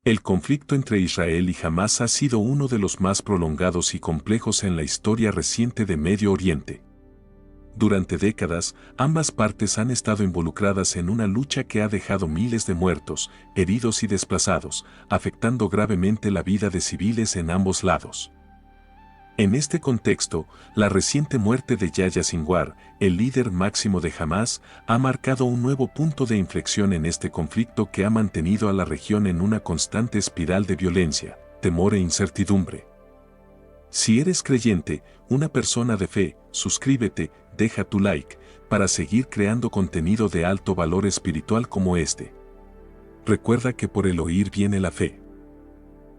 El conflicto entre Israel y Hamás ha sido uno de los más prolongados y complejos en la historia reciente de Medio Oriente. Durante décadas, ambas partes han estado involucradas en una lucha que ha dejado miles de muertos, heridos y desplazados, afectando gravemente la vida de civiles en ambos lados. En este contexto, la reciente muerte de Yahya Sinwar, el líder máximo de Hamás, ha marcado un nuevo punto de inflexión en este conflicto que ha mantenido a la región en una constante espiral de violencia, temor e incertidumbre. Si eres creyente, una persona de fe, suscríbete, deja tu like, para seguir creando contenido de alto valor espiritual como este. Recuerda que por el oír viene la fe.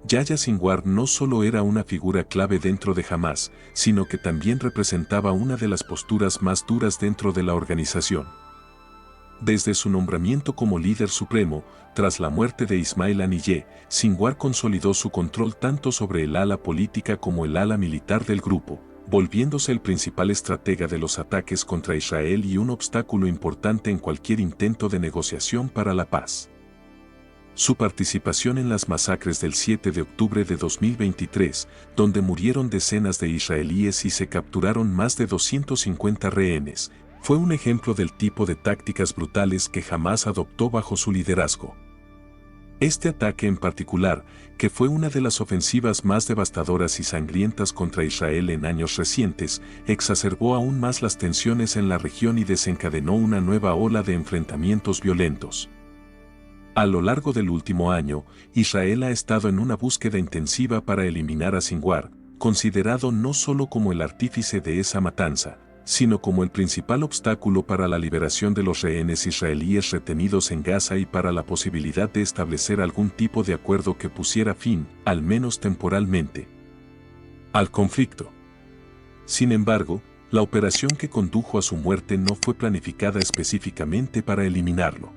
Yahya Sinwar no solo era una figura clave dentro de Hamás, sino que también representaba una de las posturas más duras dentro de la organización. Desde su nombramiento como líder supremo, tras la muerte de Ismail Haniyeh, Sinwar consolidó su control tanto sobre el ala política como el ala militar del grupo, volviéndose el principal estratega de los ataques contra Israel y un obstáculo importante en cualquier intento de negociación para la paz. Su participación en las masacres del 7 de octubre de 2023, donde murieron decenas de israelíes y se capturaron más de 250 rehenes, fue un ejemplo del tipo de tácticas brutales que Hamás adoptó bajo su liderazgo. Este ataque en particular, que fue una de las ofensivas más devastadoras y sangrientas contra Israel en años recientes, exacerbó aún más las tensiones en la región y desencadenó una nueva ola de enfrentamientos violentos. A lo largo del último año, Israel ha estado en una búsqueda intensiva para eliminar a Sinwar, considerado no solo como el artífice de esa matanza, sino como el principal obstáculo para la liberación de los rehenes israelíes retenidos en Gaza y para la posibilidad de establecer algún tipo de acuerdo que pusiera fin, al menos temporalmente, al conflicto. Sin embargo, la operación que condujo a su muerte no fue planificada específicamente para eliminarlo.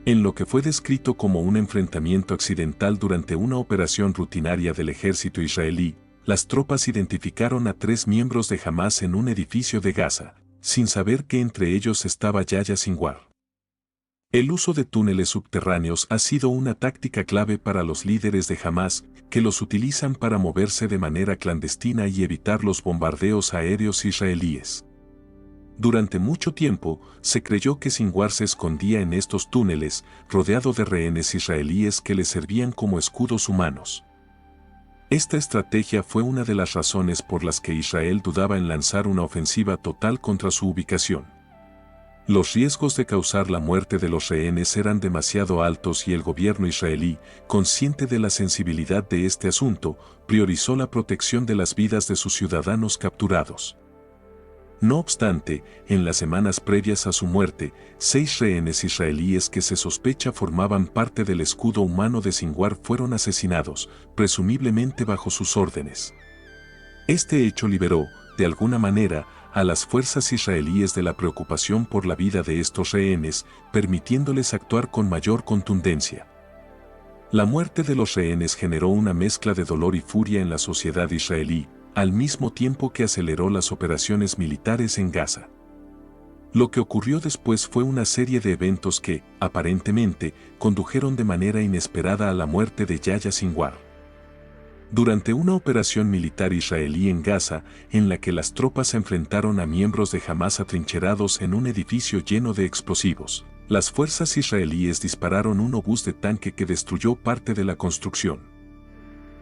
En lo que fue descrito como un enfrentamiento accidental durante una operación rutinaria del ejército israelí, las tropas identificaron a 3 miembros de Hamás en un edificio de Gaza, sin saber que entre ellos estaba Yahya Sinwar. El uso de túneles subterráneos ha sido una táctica clave para los líderes de Hamás, que los utilizan para moverse de manera clandestina y evitar los bombardeos aéreos israelíes. Durante mucho tiempo, se creyó que Sinwar se escondía en estos túneles, rodeado de rehenes israelíes que le servían como escudos humanos. Esta estrategia fue una de las razones por las que Israel dudaba en lanzar una ofensiva total contra su ubicación. Los riesgos de causar la muerte de los rehenes eran demasiado altos y el gobierno israelí, consciente de la sensibilidad de este asunto, priorizó la protección de las vidas de sus ciudadanos capturados. No obstante, en las semanas previas a su muerte, 6 rehenes israelíes que se sospecha formaban parte del escudo humano de Sinwar fueron asesinados, presumiblemente bajo sus órdenes. Este hecho liberó, de alguna manera, a las fuerzas israelíes de la preocupación por la vida de estos rehenes, permitiéndoles actuar con mayor contundencia. La muerte de los rehenes generó una mezcla de dolor y furia en la sociedad israelí, al mismo tiempo que aceleró las operaciones militares en Gaza. Lo que ocurrió después fue una serie de eventos que, aparentemente, condujeron de manera inesperada a la muerte de Yahya Sinwar. Durante una operación militar israelí en Gaza, en la que las tropas se enfrentaron a miembros de Hamás atrincherados en un edificio lleno de explosivos, las fuerzas israelíes dispararon un obús de tanque que destruyó parte de la construcción.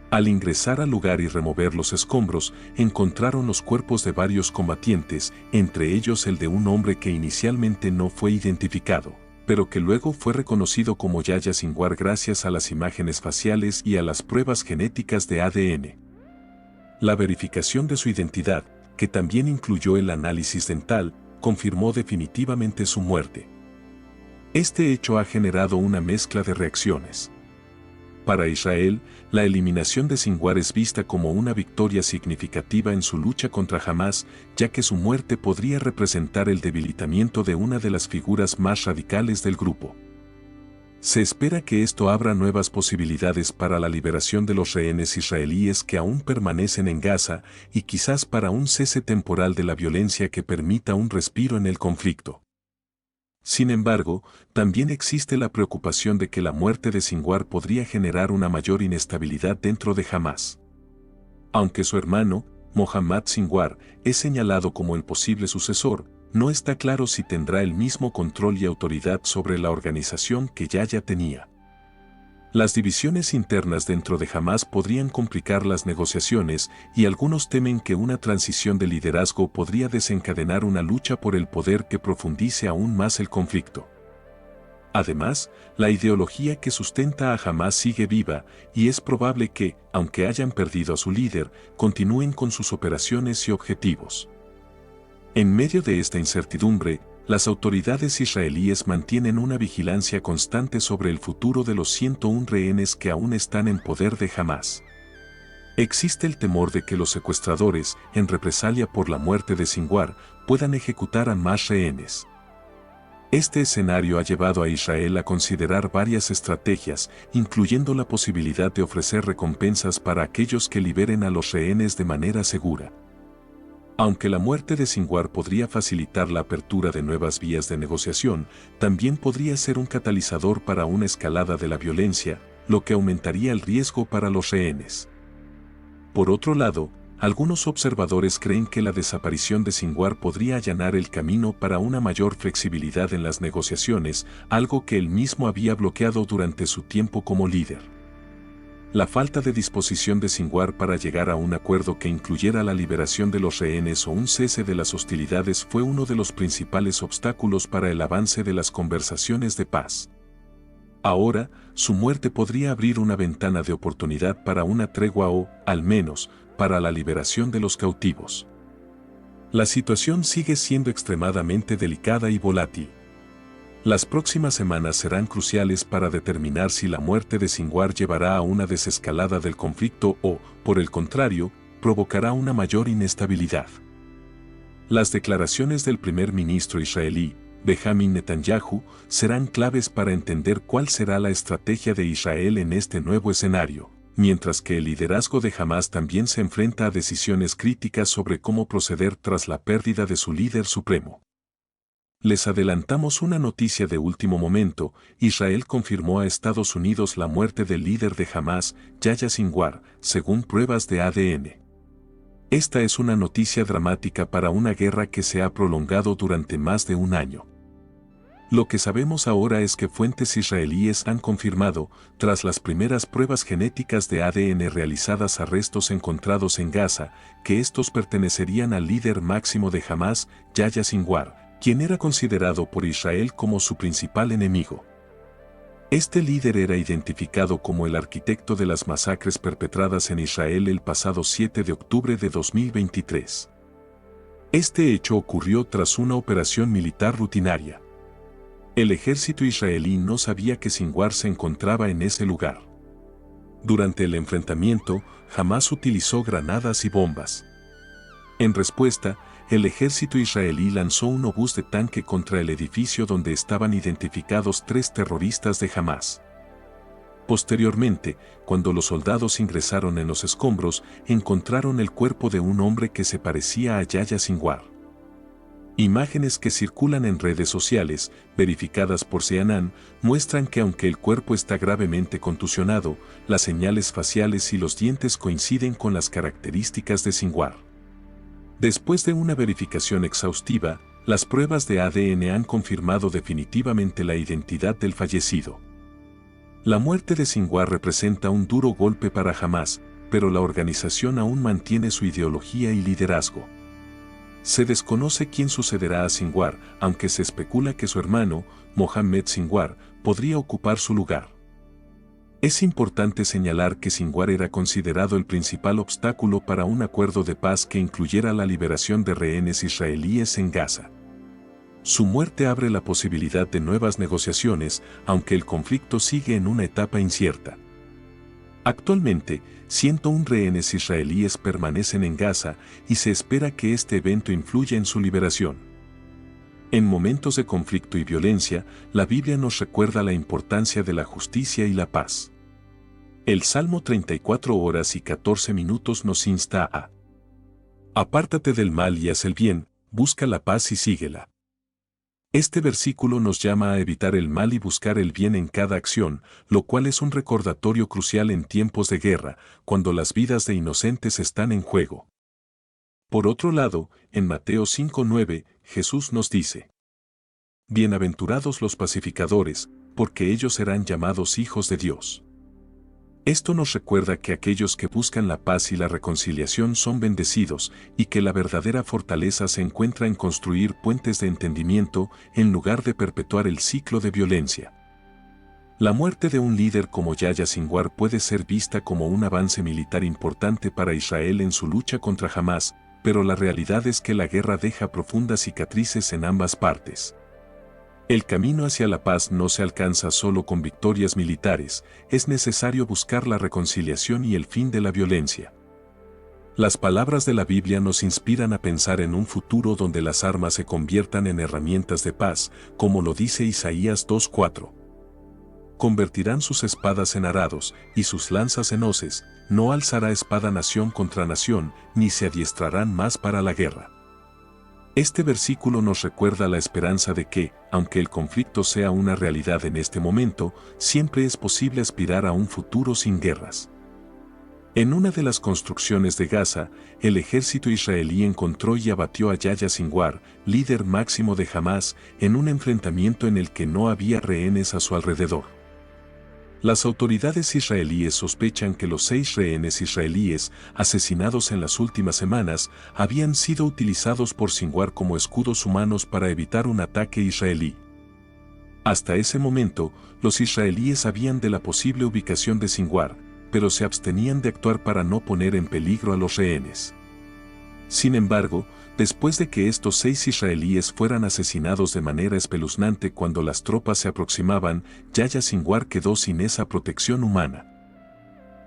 Al ingresar al lugar y remover los escombros, encontraron los cuerpos de varios combatientes, entre ellos el de un hombre que inicialmente no fue identificado, pero que luego fue reconocido como Yahya Sinwar gracias a las imágenes faciales y a las pruebas genéticas de ADN. La verificación de su identidad, que también incluyó el análisis dental, confirmó definitivamente su muerte. Este hecho ha generado una mezcla de reacciones. Para Israel, la eliminación de Sinwar es vista como una victoria significativa en su lucha contra Hamás, ya que su muerte podría representar el debilitamiento de una de las figuras más radicales del grupo. Se espera que esto abra nuevas posibilidades para la liberación de los rehenes israelíes que aún permanecen en Gaza y quizás para un cese temporal de la violencia que permita un respiro en el conflicto. Sin embargo, también existe la preocupación de que la muerte de Sinwar podría generar una mayor inestabilidad dentro de Hamás. Aunque su hermano, Mohammad Sinwar, es señalado como el posible sucesor, no está claro si tendrá el mismo control y autoridad sobre la organización que Yahya tenía. Las divisiones internas dentro de Hamás podrían complicar las negociaciones y algunos temen que una transición de liderazgo podría desencadenar una lucha por el poder que profundice aún más el conflicto. Además, la ideología que sustenta a Hamás sigue viva y es probable que, aunque hayan perdido a su líder, continúen con sus operaciones y objetivos. En medio de esta incertidumbre, las autoridades israelíes mantienen una vigilancia constante sobre el futuro de los 101 rehenes que aún están en poder de Hamás. Existe el temor de que los secuestradores, en represalia por la muerte de Sinwar, puedan ejecutar a más rehenes. Este escenario ha llevado a Israel a considerar varias estrategias, incluyendo la posibilidad de ofrecer recompensas para aquellos que liberen a los rehenes de manera segura. Aunque la muerte de Sinwar podría facilitar la apertura de nuevas vías de negociación, también podría ser un catalizador para una escalada de la violencia, lo que aumentaría el riesgo para los rehenes. Por otro lado, algunos observadores creen que la desaparición de Sinwar podría allanar el camino para una mayor flexibilidad en las negociaciones, algo que él mismo había bloqueado durante su tiempo como líder. La falta de disposición de Sinwar para llegar a un acuerdo que incluyera la liberación de los rehenes o un cese de las hostilidades fue uno de los principales obstáculos para el avance de las conversaciones de paz. Ahora, su muerte podría abrir una ventana de oportunidad para una tregua o, al menos, para la liberación de los cautivos. La situación sigue siendo extremadamente delicada y volátil. Las próximas semanas serán cruciales para determinar si la muerte de Sinwar llevará a una desescalada del conflicto o, por el contrario, provocará una mayor inestabilidad. Las declaraciones del primer ministro israelí, Benjamin Netanyahu, serán claves para entender cuál será la estrategia de Israel en este nuevo escenario, mientras que el liderazgo de Hamás también se enfrenta a decisiones críticas sobre cómo proceder tras la pérdida de su líder supremo. Les adelantamos una noticia de último momento: Israel confirmó a Estados Unidos la muerte del líder de Hamás, Yahya Sinwar, según pruebas de ADN. Esta es una noticia dramática para una guerra que se ha prolongado durante más de un año. Lo que sabemos ahora es que fuentes israelíes han confirmado, tras las primeras pruebas genéticas de ADN realizadas a restos encontrados en Gaza, que estos pertenecerían al líder máximo de Hamás, Yahya Sinwar, quien era considerado por Israel como su principal enemigo. Este líder era identificado como el arquitecto de las masacres perpetradas en Israel el pasado 7 de octubre de 2023. Este hecho ocurrió tras una operación militar rutinaria. El ejército israelí no sabía que Sinwar se encontraba en ese lugar. Durante el enfrentamiento, Hamás utilizó granadas y bombas. En respuesta, el ejército israelí lanzó un obús de tanque contra el edificio donde estaban identificados 3 terroristas de Hamás. Posteriormente, cuando los soldados ingresaron en los escombros, encontraron el cuerpo de un hombre que se parecía a Yahya Sinwar. Imágenes que circulan en redes sociales, verificadas por CNN, muestran que aunque el cuerpo está gravemente contusionado, las señales faciales y los dientes coinciden con las características de Sinwar. Después de una verificación exhaustiva, las pruebas de ADN han confirmado definitivamente la identidad del fallecido. La muerte de Sinwar representa un duro golpe para Hamás, pero la organización aún mantiene su ideología y liderazgo. Se desconoce quién sucederá a Sinwar, aunque se especula que su hermano, Mohammed Sinwar, podría ocupar su lugar. Es importante señalar que Sinwar era considerado el principal obstáculo para un acuerdo de paz que incluyera la liberación de rehenes israelíes en Gaza. Su muerte abre la posibilidad de nuevas negociaciones, aunque el conflicto sigue en una etapa incierta. Actualmente, 101 rehenes israelíes permanecen en Gaza y se espera que este evento influya en su liberación. En momentos de conflicto y violencia, la Biblia nos recuerda la importancia de la justicia y la paz. El Salmo 34 horas y 14 minutos nos insta a: apártate del mal y haz el bien, busca la paz y síguela. Este versículo nos llama a evitar el mal y buscar el bien en cada acción, lo cual es un recordatorio crucial en tiempos de guerra, cuando las vidas de inocentes están en juego. Por otro lado, en Mateo 5:9, Jesús nos dice: Bienaventurados los pacificadores, porque ellos serán llamados hijos de Dios. Esto nos recuerda que aquellos que buscan la paz y la reconciliación son bendecidos, y que la verdadera fortaleza se encuentra en construir puentes de entendimiento en lugar de perpetuar el ciclo de violencia. La muerte de un líder como Yahya Sinwar puede ser vista como un avance militar importante para Israel en su lucha contra Hamás, pero la realidad es que la guerra deja profundas cicatrices en ambas partes. El camino hacia la paz no se alcanza solo con victorias militares, es necesario buscar la reconciliación y el fin de la violencia. Las palabras de la Biblia nos inspiran a pensar en un futuro donde las armas se conviertan en herramientas de paz, como lo dice Isaías 2:4. Convertirán sus espadas en arados y sus lanzas en hoces, no alzará espada nación contra nación, ni se adiestrarán más para la guerra. Este versículo nos recuerda la esperanza de que, aunque el conflicto sea una realidad en este momento, siempre es posible aspirar a un futuro sin guerras. En una de las construcciones de Gaza, el ejército israelí encontró y abatió a Yahya Sinwar, líder máximo de Hamás, en un enfrentamiento en el que no había rehenes a su alrededor. Las autoridades israelíes sospechan que los 6 rehenes israelíes asesinados en las últimas semanas habían sido utilizados por Sinwar como escudos humanos para evitar un ataque israelí. Hasta ese momento, los israelíes sabían de la posible ubicación de Sinwar, pero se abstenían de actuar para no poner en peligro a los rehenes. Sin embargo, después de que estos 6 israelíes fueran asesinados de manera espeluznante cuando las tropas se aproximaban, Yahya Sinwar quedó sin esa protección humana.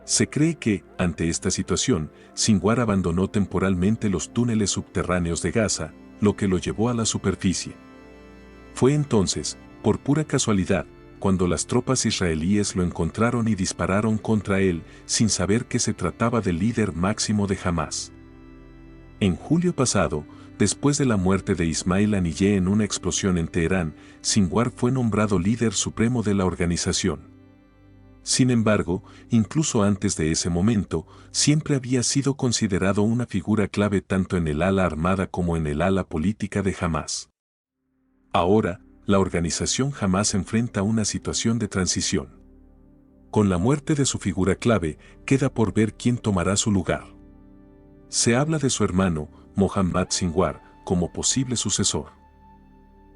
Se cree que, ante esta situación, Sinwar abandonó temporalmente los túneles subterráneos de Gaza, lo que lo llevó a la superficie. Fue entonces, por pura casualidad, cuando las tropas israelíes lo encontraron y dispararon contra él, sin saber que se trataba del líder máximo de Hamás. En julio pasado, después de la muerte de Ismail Haniyeh en una explosión en Teherán, Sinwar fue nombrado líder supremo de la organización. Sin embargo, incluso antes de ese momento, siempre había sido considerado una figura clave tanto en el ala armada como en el ala política de Hamás. Ahora, la organización Hamás enfrenta una situación de transición. Con la muerte de su figura clave, queda por ver quién tomará su lugar. Se habla de su hermano, Mohammad Sinwar, como posible sucesor.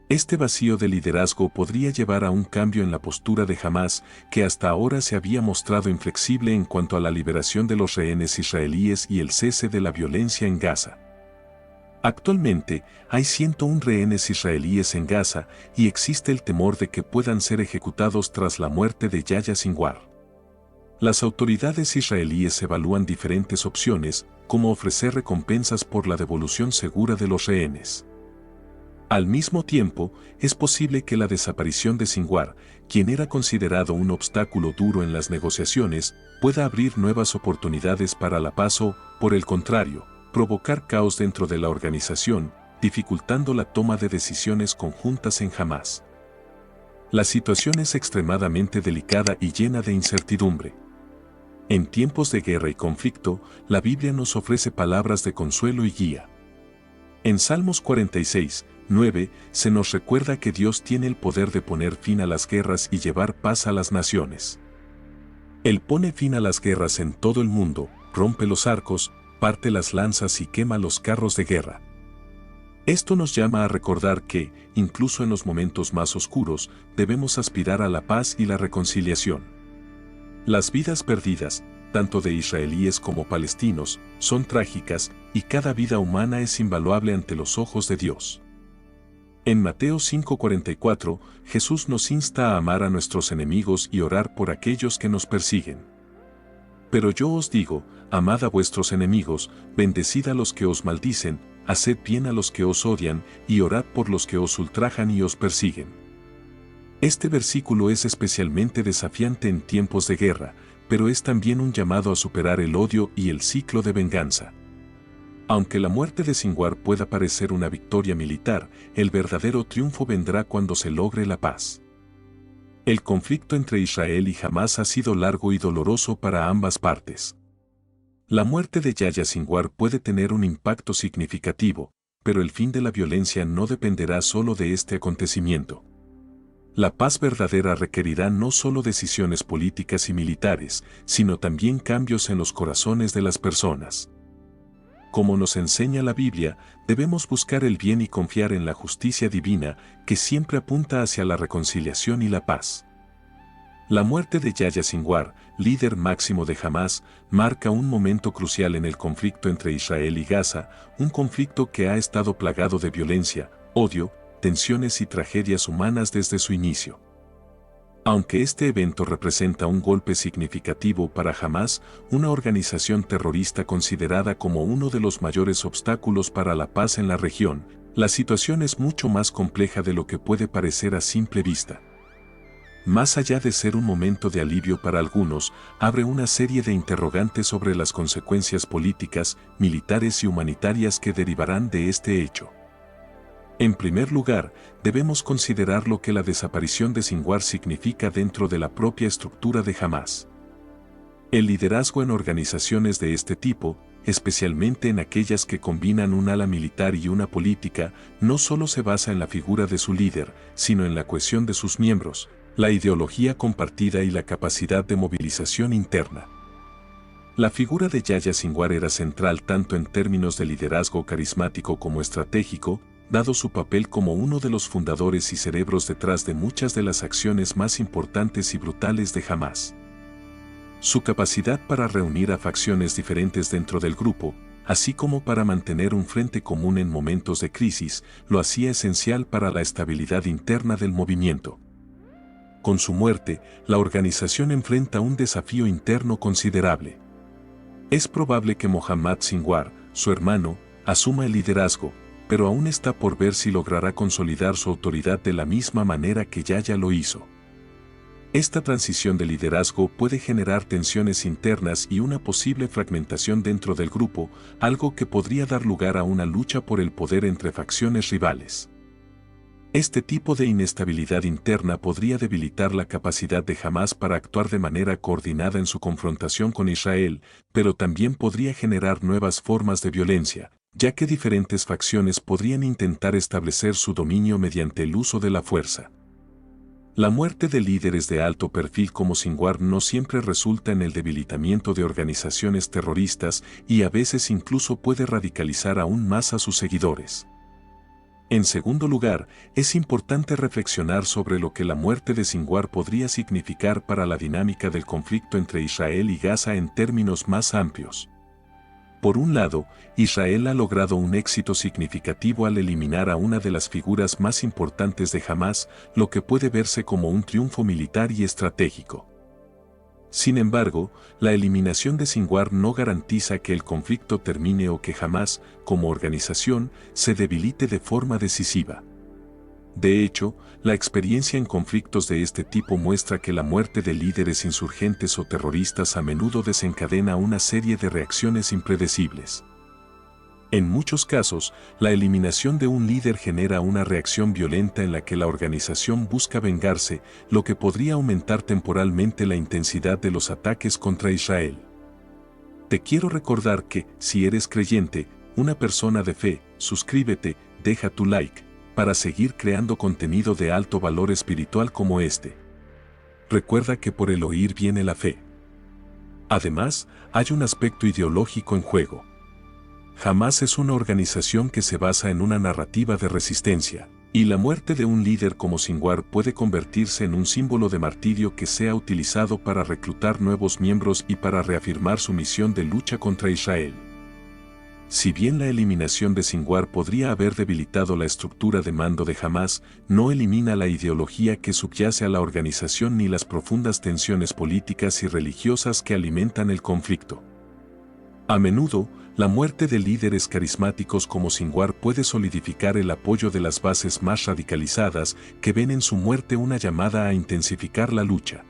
Este vacío de liderazgo podría llevar a un cambio en la postura de Hamás, que hasta ahora se había mostrado inflexible en cuanto a la liberación de los rehenes israelíes y el cese de la violencia en Gaza. Actualmente, hay 101 rehenes israelíes en Gaza y existe el temor de que puedan ser ejecutados tras la muerte de Yahya Sinwar. Las autoridades israelíes evalúan diferentes opciones, como ofrecer recompensas por la devolución segura de los rehenes. Al mismo tiempo, es posible que la desaparición de Sinwar, quien era considerado un obstáculo duro en las negociaciones, pueda abrir nuevas oportunidades para la paz o, por el contrario, provocar caos dentro de la organización, dificultando la toma de decisiones conjuntas en Hamás. La situación es extremadamente delicada y llena de incertidumbre. En tiempos de guerra y conflicto, la Biblia nos ofrece palabras de consuelo y guía. En Salmos 46:9 se nos recuerda que Dios tiene el poder de poner fin a las guerras y llevar paz a las naciones. Él pone fin a las guerras en todo el mundo, rompe los arcos, parte las lanzas y quema los carros de guerra. Esto nos llama a recordar que, incluso en los momentos más oscuros, debemos aspirar a la paz y la reconciliación. Las vidas perdidas, tanto de israelíes como palestinos, son trágicas, y cada vida humana es invaluable ante los ojos de Dios. En Mateo 5:44, Jesús nos insta a amar a nuestros enemigos y orar por aquellos que nos persiguen. Pero yo os digo, amad a vuestros enemigos, bendecid a los que os maldicen, haced bien a los que os odian, y orad por los que os ultrajan y os persiguen. Este versículo es especialmente desafiante en tiempos de guerra, pero es también un llamado a superar el odio y el ciclo de venganza. Aunque la muerte de Sinwar pueda parecer una victoria militar, el verdadero triunfo vendrá cuando se logre la paz. El conflicto entre Israel y Hamás ha sido largo y doloroso para ambas partes. La muerte de Yahya Sinwar puede tener un impacto significativo, pero el fin de la violencia no dependerá solo de este acontecimiento. La paz verdadera requerirá no solo decisiones políticas y militares, sino también cambios en los corazones de las personas. Como nos enseña la Biblia, debemos buscar el bien y confiar en la justicia divina, que siempre apunta hacia la reconciliación y la paz. La muerte de Yahya Sinwar, líder máximo de Hamás, marca un momento crucial en el conflicto entre Israel y Gaza, un conflicto que ha estado plagado de violencia, odio, tensiones y tragedias humanas desde su inicio. Aunque este evento representa un golpe significativo para Hamás, una organización terrorista considerada como uno de los mayores obstáculos para la paz en la región, la situación es mucho más compleja de lo que puede parecer a simple vista. Más allá de ser un momento de alivio para algunos, abre una serie de interrogantes sobre las consecuencias políticas, militares y humanitarias que derivarán de este hecho. En primer lugar, debemos considerar lo que la desaparición de Sinwar significa dentro de la propia estructura de Hamás. El liderazgo en organizaciones de este tipo, especialmente en aquellas que combinan un ala militar y una política, no solo se basa en la figura de su líder, sino en la cohesión de sus miembros, la ideología compartida y la capacidad de movilización interna. La figura de Yahya Sinwar era central tanto en términos de liderazgo carismático como estratégico, dado su papel como uno de los fundadores y cerebros detrás de muchas de las acciones más importantes y brutales de Hamás. Su capacidad para reunir a facciones diferentes dentro del grupo, así como para mantener un frente común en momentos de crisis, lo hacía esencial para la estabilidad interna del movimiento. Con su muerte, la organización enfrenta un desafío interno considerable. Es probable que Mohammad Sinwar, su hermano, asuma el liderazgo, pero aún está por ver si logrará consolidar su autoridad de la misma manera que Yahya lo hizo. Esta transición de liderazgo puede generar tensiones internas y una posible fragmentación dentro del grupo, algo que podría dar lugar a una lucha por el poder entre facciones rivales. Este tipo de inestabilidad interna podría debilitar la capacidad de Hamás para actuar de manera coordinada en su confrontación con Israel, pero también podría generar nuevas formas de violencia, ya que diferentes facciones podrían intentar establecer su dominio mediante el uso de la fuerza. La muerte de líderes de alto perfil como Sinwar no siempre resulta en el debilitamiento de organizaciones terroristas y a veces incluso puede radicalizar aún más a sus seguidores. En segundo lugar, es importante reflexionar sobre lo que la muerte de Sinwar podría significar para la dinámica del conflicto entre Israel y Gaza en términos más amplios. Por un lado, Israel ha logrado un éxito significativo al eliminar a una de las figuras más importantes de Hamás, lo que puede verse como un triunfo militar y estratégico. Sin embargo, la eliminación de Sinwar no garantiza que el conflicto termine o que Hamás, como organización, se debilite de forma decisiva. De hecho, la experiencia en conflictos de este tipo muestra que la muerte de líderes insurgentes o terroristas a menudo desencadena una serie de reacciones impredecibles. En muchos casos, la eliminación de un líder genera una reacción violenta en la que la organización busca vengarse, lo que podría aumentar temporalmente la intensidad de los ataques contra Israel. Te quiero recordar que, si eres creyente, una persona de fe, suscríbete, deja tu like, para seguir creando contenido de alto valor espiritual como este. Recuerda que por el oír viene la fe. Además, hay un aspecto ideológico en juego. Hamás es una organización que se basa en una narrativa de resistencia, y la muerte de un líder como Sinwar puede convertirse en un símbolo de martirio que sea utilizado para reclutar nuevos miembros y para reafirmar su misión de lucha contra Israel. Si bien la eliminación de Sinwar podría haber debilitado la estructura de mando de Hamás, no elimina la ideología que subyace a la organización ni las profundas tensiones políticas y religiosas que alimentan el conflicto. A menudo, la muerte de líderes carismáticos como Sinwar puede solidificar el apoyo de las bases más radicalizadas que ven en su muerte una llamada a intensificar la lucha.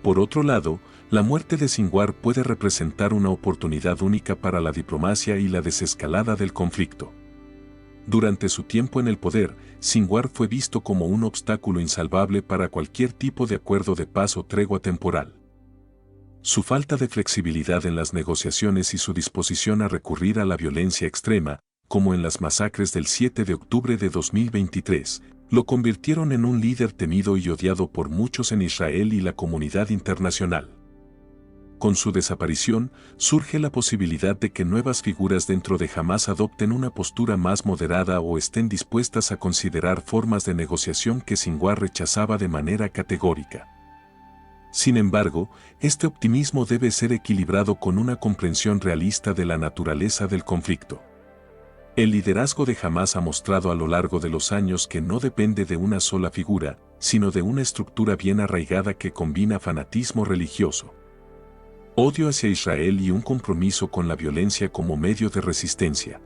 Por otro lado, la muerte de Sinwar puede representar una oportunidad única para la diplomacia y la desescalada del conflicto. Durante su tiempo en el poder, Sinwar fue visto como un obstáculo insalvable para cualquier tipo de acuerdo de paz o tregua temporal. Su falta de flexibilidad en las negociaciones y su disposición a recurrir a la violencia extrema, como en las masacres del 7 de octubre de 2023, lo convirtieron en un líder temido y odiado por muchos en Israel y la comunidad internacional. Con su desaparición, surge la posibilidad de que nuevas figuras dentro de Hamás adopten una postura más moderada o estén dispuestas a considerar formas de negociación que Sinwar rechazaba de manera categórica. Sin embargo, este optimismo debe ser equilibrado con una comprensión realista de la naturaleza del conflicto. El liderazgo de Hamás ha mostrado a lo largo de los años que no depende de una sola figura, sino de una estructura bien arraigada que combina fanatismo religioso, odio hacia Israel y un compromiso con la violencia como medio de resistencia.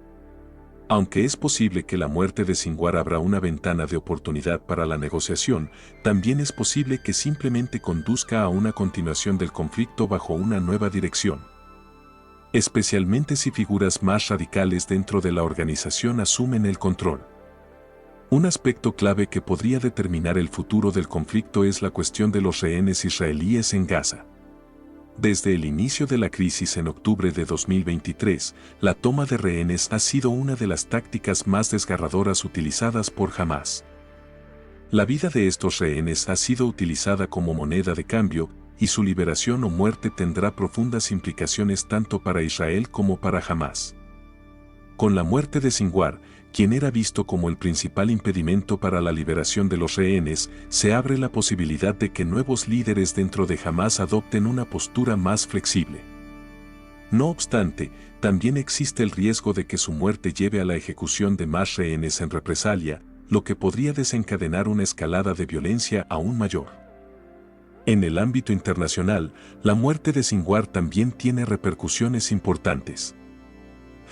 Aunque es posible que la muerte de Sinwar abra una ventana de oportunidad para la negociación, también es posible que simplemente conduzca a una continuación del conflicto bajo una nueva dirección, especialmente si figuras más radicales dentro de la organización asumen el control. Un aspecto clave que podría determinar el futuro del conflicto es la cuestión de los rehenes israelíes en Gaza. Desde el inicio de la crisis en octubre de 2023, la toma de rehenes ha sido una de las tácticas más desgarradoras utilizadas por Hamás. La vida de estos rehenes ha sido utilizada como moneda de cambio, y su liberación o muerte tendrá profundas implicaciones tanto para Israel como para Hamás. Con la muerte de Sinwar, quien era visto como el principal impedimento para la liberación de los rehenes, se abre la posibilidad de que nuevos líderes dentro de Hamás adopten una postura más flexible. No obstante, también existe el riesgo de que su muerte lleve a la ejecución de más rehenes en represalia, lo que podría desencadenar una escalada de violencia aún mayor. En el ámbito internacional, la muerte de Sinwar también tiene repercusiones importantes.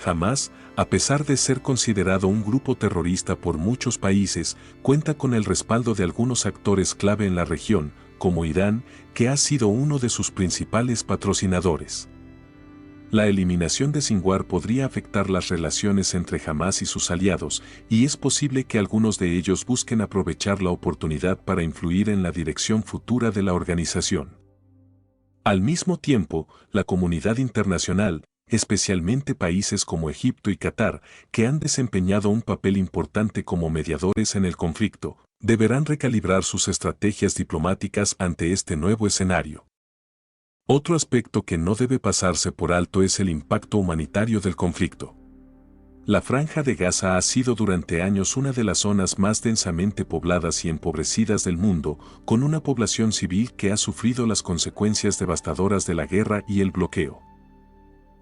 Hamás, a pesar de ser considerado un grupo terrorista por muchos países, cuenta con el respaldo de algunos actores clave en la región, como Irán, que ha sido uno de sus principales patrocinadores. La eliminación de Sinwar podría afectar las relaciones entre Hamás y sus aliados, y es posible que algunos de ellos busquen aprovechar la oportunidad para influir en la dirección futura de la organización. Al mismo tiempo, la comunidad internacional, especialmente países como Egipto y Qatar, que han desempeñado un papel importante como mediadores en el conflicto, deberán recalibrar sus estrategias diplomáticas ante este nuevo escenario. Otro aspecto que no debe pasarse por alto es el impacto humanitario del conflicto. La Franja de Gaza ha sido durante años una de las zonas más densamente pobladas y empobrecidas del mundo, con una población civil que ha sufrido las consecuencias devastadoras de la guerra y el bloqueo.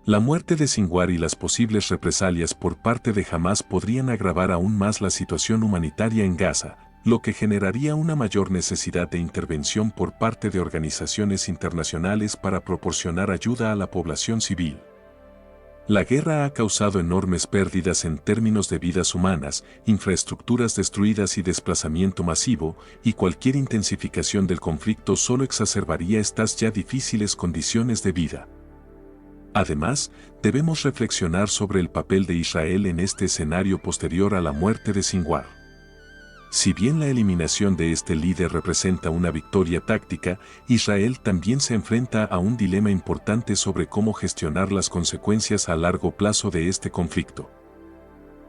La muerte de Sinwar y las posibles represalias por parte de Hamás podrían agravar aún más la situación humanitaria en Gaza, lo que generaría una mayor necesidad de intervención por parte de organizaciones internacionales para proporcionar ayuda a la población civil. La guerra ha causado enormes pérdidas en términos de vidas humanas, infraestructuras destruidas y desplazamiento masivo, y cualquier intensificación del conflicto solo exacerbaría estas ya difíciles condiciones de vida. Además, debemos reflexionar sobre el papel de Israel en este escenario posterior a la muerte de Sinwar. Si bien la eliminación de este líder representa una victoria táctica, Israel también se enfrenta a un dilema importante sobre cómo gestionar las consecuencias a largo plazo de este conflicto.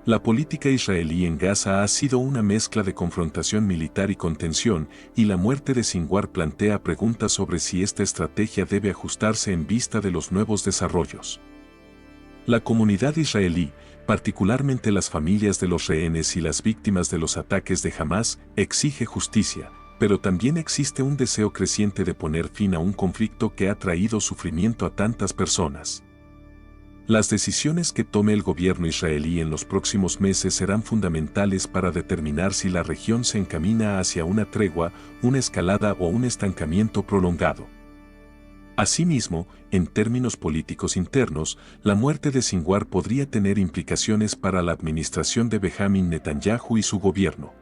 La política israelí en Gaza ha sido una mezcla de confrontación militar y contención, y la muerte de Sinwar plantea preguntas sobre si esta estrategia debe ajustarse en vista de los nuevos desarrollos. La comunidad israelí, particularmente las familias de los rehenes y las víctimas de los ataques de Hamás, exige justicia, pero también existe un deseo creciente de poner fin a un conflicto que ha traído sufrimiento a tantas personas. Las decisiones que tome el gobierno israelí en los próximos meses serán fundamentales para determinar si la región se encamina hacia una tregua, una escalada o un estancamiento prolongado. Asimismo, en términos políticos internos, la muerte de Sinwar podría tener implicaciones para la administración de Benjamin Netanyahu y su gobierno.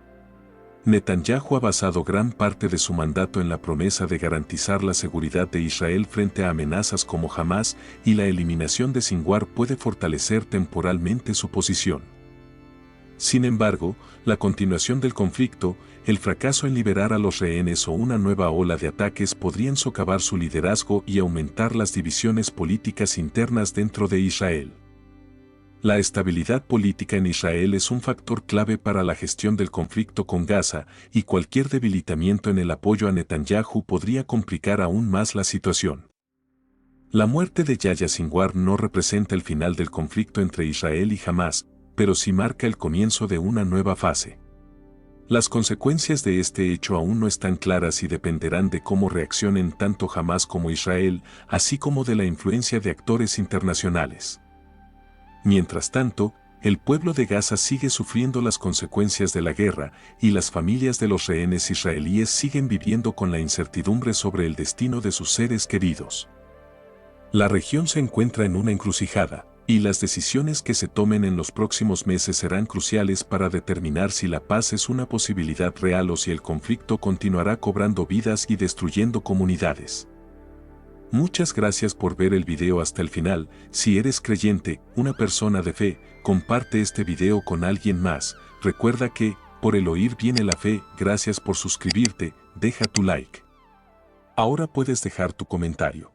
Netanyahu ha basado gran parte de su mandato en la promesa de garantizar la seguridad de Israel frente a amenazas como Hamás, y la eliminación de Sinwar puede fortalecer temporalmente su posición. Sin embargo, la continuación del conflicto, el fracaso en liberar a los rehenes o una nueva ola de ataques podrían socavar su liderazgo y aumentar las divisiones políticas internas dentro de Israel. La estabilidad política en Israel es un factor clave para la gestión del conflicto con Gaza, y cualquier debilitamiento en el apoyo a Netanyahu podría complicar aún más la situación. La muerte de Yahya Sinwar no representa el final del conflicto entre Israel y Hamás, pero sí marca el comienzo de una nueva fase. Las consecuencias de este hecho aún no están claras y dependerán de cómo reaccionen tanto Hamás como Israel, así como de la influencia de actores internacionales. Mientras tanto, el pueblo de Gaza sigue sufriendo las consecuencias de la guerra, y las familias de los rehenes israelíes siguen viviendo con la incertidumbre sobre el destino de sus seres queridos. La región se encuentra en una encrucijada, y las decisiones que se tomen en los próximos meses serán cruciales para determinar si la paz es una posibilidad real o si el conflicto continuará cobrando vidas y destruyendo comunidades. Muchas gracias por ver el video hasta el final. Si eres creyente, una persona de fe, comparte este video con alguien más. Recuerda que, por el oír viene la fe. Gracias por suscribirte, deja tu like. Ahora puedes dejar tu comentario.